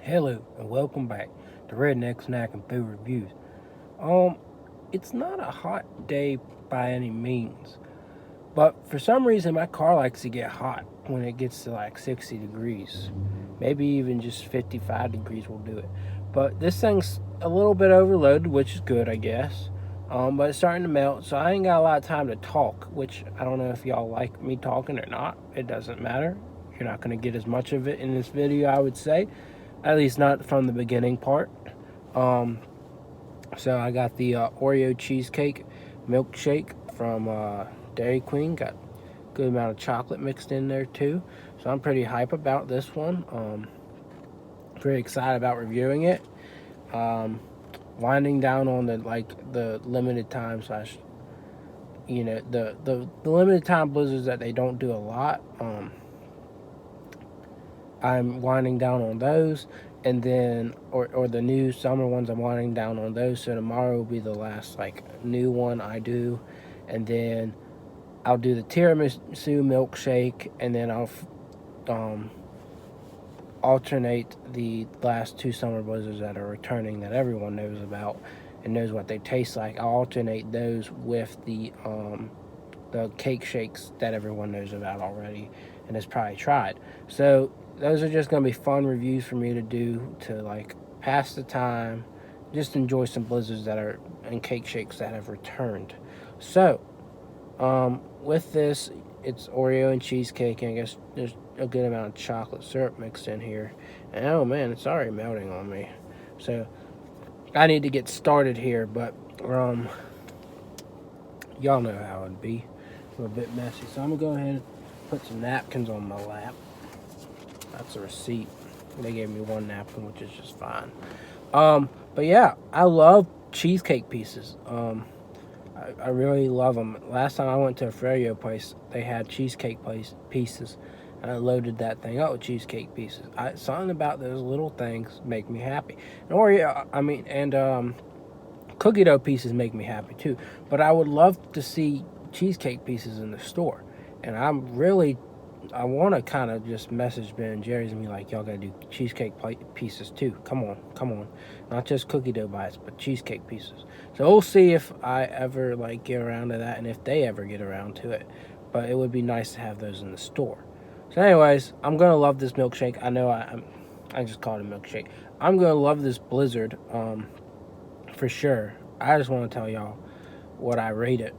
Hello and welcome back to Redneck Snack and Food Reviews. Um, it's not a hot day by any means, but for some reason my car likes to get hot when it gets to like 60 degrees. Maybe even just 55 degrees will do it. But this thing's a little bit overloaded, which is good, I guess. But it's starting to melt, so I ain't got a lot of time to talk, which I don't know if y'all like me talking or not. It doesn't matter. You're not going to get as much of it in this video, I would say. At least not from the beginning part. Um, so I got the Oreo cheesecake milkshake from Dairy Queen. Got a good amount of chocolate mixed in there too. So I'm pretty hype about this one. Pretty excited about reviewing it. Um, Winding down on the limited time slash the limited time blizzards that they don't do a lot. I'm winding down on those, and then or the new summer ones, I'm winding down on those. So tomorrow will be the last new one I do, and then I'll do the tiramisu milkshake, and then I'll um, alternate the last two summer blizzards that are returning that everyone knows about and knows what they taste like. I'll alternate those with the cake shakes that everyone knows about already and has probably tried. So those are just going to be fun reviews for me to do to pass the time, just enjoy some blizzards that are and cake shakes that have returned. So with this, it's Oreo and cheesecake, and I guess there's a good amount of chocolate syrup mixed in here. And oh man, it's already melting on me. So I need to get started here, but y'all know how it'd be. A little bit messy. So I'm gonna go ahead and put some napkins on my lap. That's a receipt. They gave me one napkin, which is just fine. But yeah, I love cheesecake pieces. I really love them. Last time I went to a Oreo place, they had cheesecake pieces, and I loaded that thing up with cheesecake pieces. Something about those little things make me happy. And Oreo, cookie dough pieces make me happy too. But I would love to see cheesecake pieces in the store, and I want to kind of just message Ben and Jerry's and be like, y'all gotta do cheesecake pieces too. Come on, not just cookie dough bites, but cheesecake pieces. So we'll see if I ever get around to that, and if they ever get around to it. But it would be nice to have those in the store. So anyways, I'm gonna love this milkshake. I know I just called it a milkshake. I'm gonna love this blizzard for sure. I just want to tell y'all what I rate it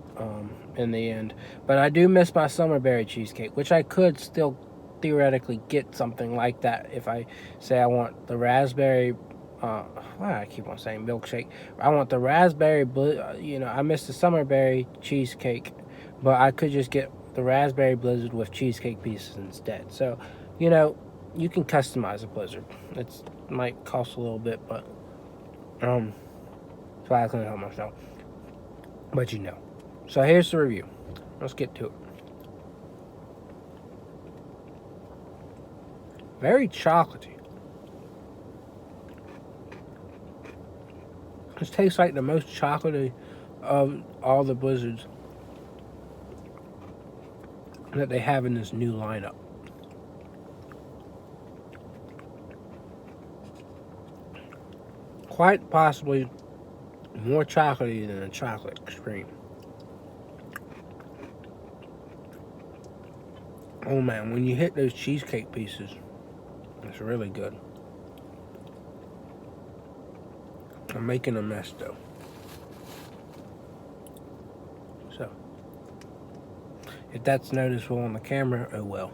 in the end. But I do miss my summer berry cheesecake, which I could still theoretically get something like that if I say I want the raspberry. Why do I keep on saying milkshake? I want the raspberry. I miss the summer berry cheesecake, but I could just get the raspberry blizzard with cheesecake pieces instead. So, you can customize a blizzard. It might cost a little bit, but so I can help myself. But So here's the review. Let's get to it. Very chocolatey. This tastes like the most chocolatey of all the blizzards that they have in this new lineup. Quite possibly more chocolatey than a chocolate extreme. Oh man, when you hit those cheesecake pieces, it's really good. I'm making a mess though. So, if that's noticeable on the camera, oh well.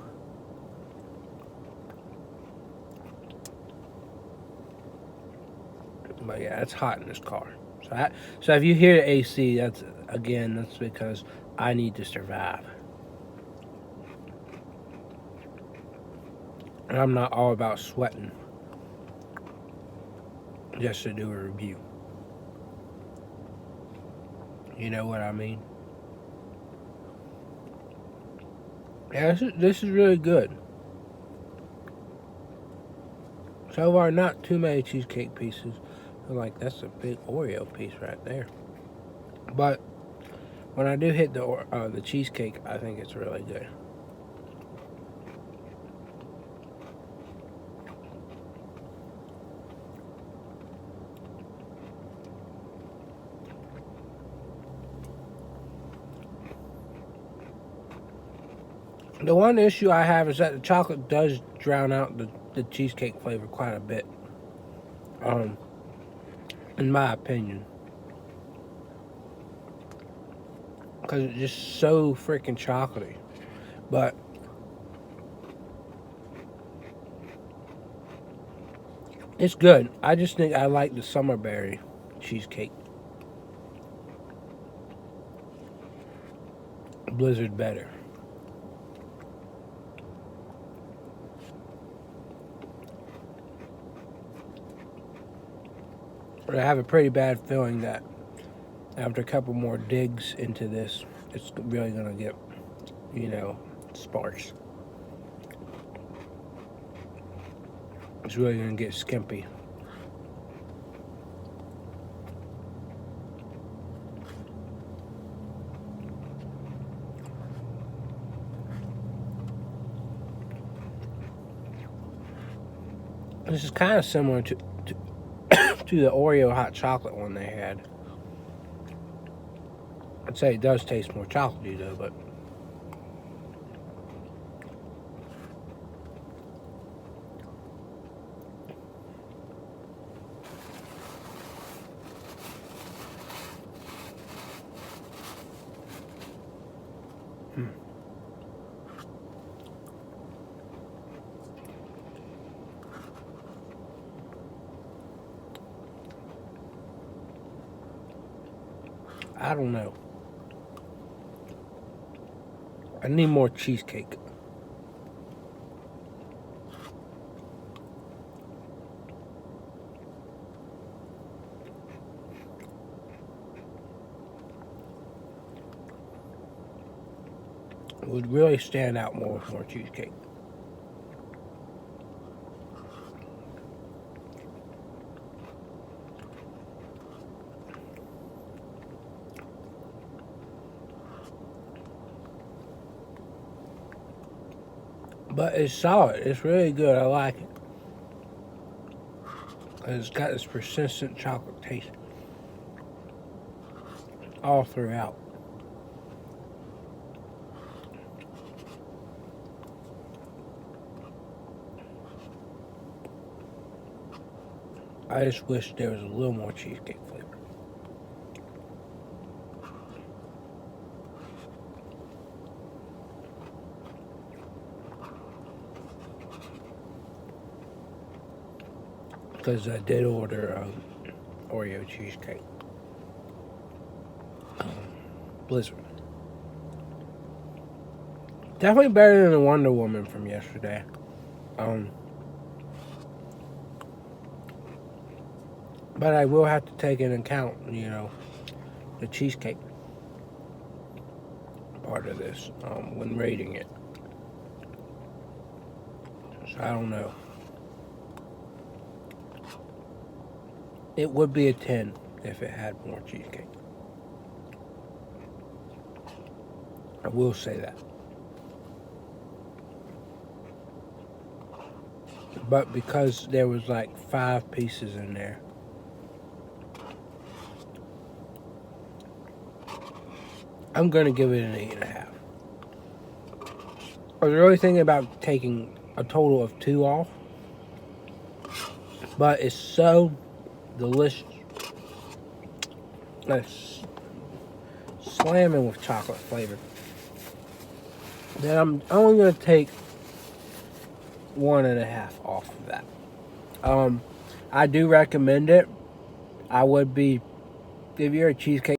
But yeah, it's hot in this car. So if you hear the AC, that's because I need to survive. And I'm not all about sweating just to do a review. You know what I mean? Yeah, this is really good. So far, not too many cheesecake pieces. That's a big Oreo piece right there. But when I do hit the cheesecake, I think it's really good. The one issue I have is that the chocolate does drown out the cheesecake flavor quite a bit. In my opinion. Because it's just so freaking chocolatey. But it's good. I just think I like the summerberry cheesecake blizzard better. But I have a pretty bad feeling that after a couple more digs into this, it's really gonna get, sparse. It's really gonna get skimpy. This is kind of similar to the Oreo hot chocolate one they had. I'd say it does taste more chocolatey though, but I don't know. I need more cheesecake. It would really stand out more with more cheesecake. But it's solid. It's really good. I like it. It's got this persistent chocolate taste all throughout. I just wish there was a little more cheesecake flavor. Because I did order Oreo cheesecake. Blizzard. Definitely better than the Wonder Woman from yesterday. But I will have to take into account, the cheesecake part of this when rating it. So I don't know. It would be a 10 if it had more cheesecake. I will say that. But because there was like 5 pieces in there, I'm going to give it an 8.5. I was really thinking about taking a total of 2 off. But it's so delicious. It's slamming with chocolate flavor. Then I'm only going to take 1.5 off of that. I do recommend it. I would be, if you're a cheesecake